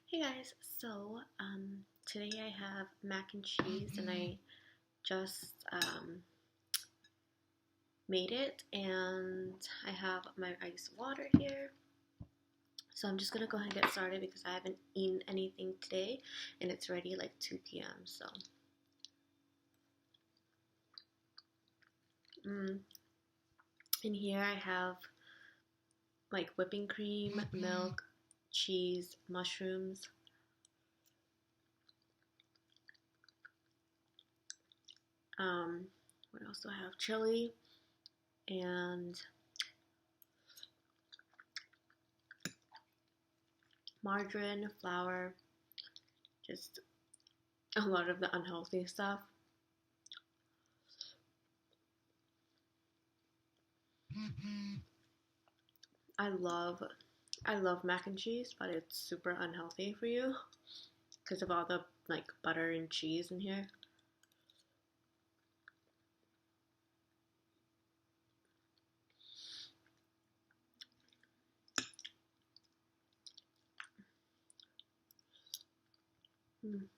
Hey guys, today I have mac and cheese and I just made it and I have my ice water here. So I'm just gonna go ahead and get started because I haven't eaten anything today and it's already like 2 p.m. Mm, in here I have like whipping cream, milk, cheese, mushrooms. What else do I have? Chili and margarine, flour, just a lot of the unhealthy stuff. I love I love mac and cheese, but it's super unhealthy for you because of all the like butter and cheese in here. Mm.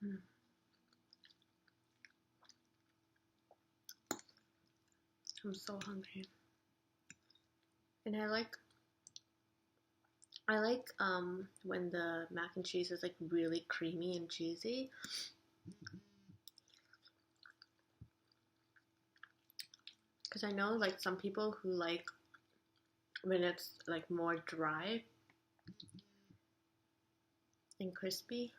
Mm. I'm so hungry, and I like when the mac and cheese is like really creamy and cheesy because I know like some people who like when it's like more dry and crispy.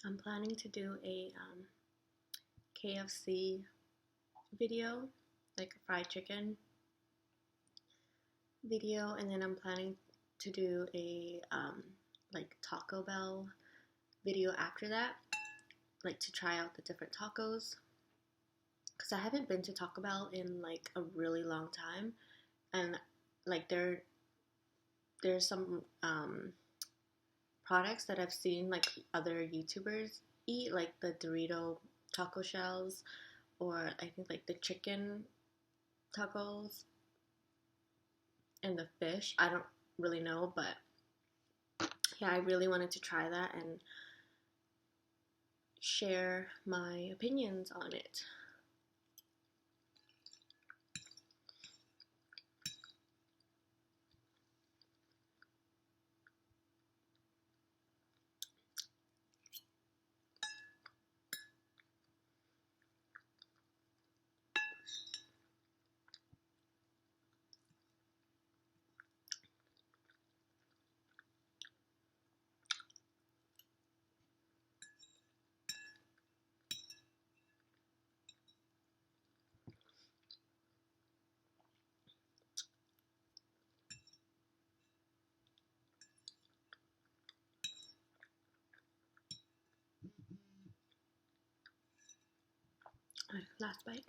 I'm planning to do a KFC video, like a fried chicken video, and then I'm planning to do a like Taco Bell video after that, like to try out the different tacos. Because I haven't been to Taco Bell in like a really long time, and like there's some products that I've seen like other YouTubers eat, like the Dorito taco shells, or I think like the chicken tacos and the fish. I don't really know, but yeah, I really wanted to try that and share my opinions on it. Last bite.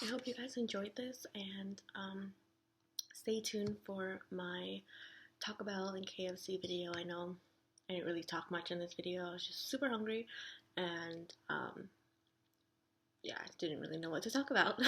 I hope you guys enjoyed this, and stay tuned for my Taco Bell and KFC video. I know I didn't really talk much in this video. I was just super hungry, and yeah, I didn't really know what to talk about.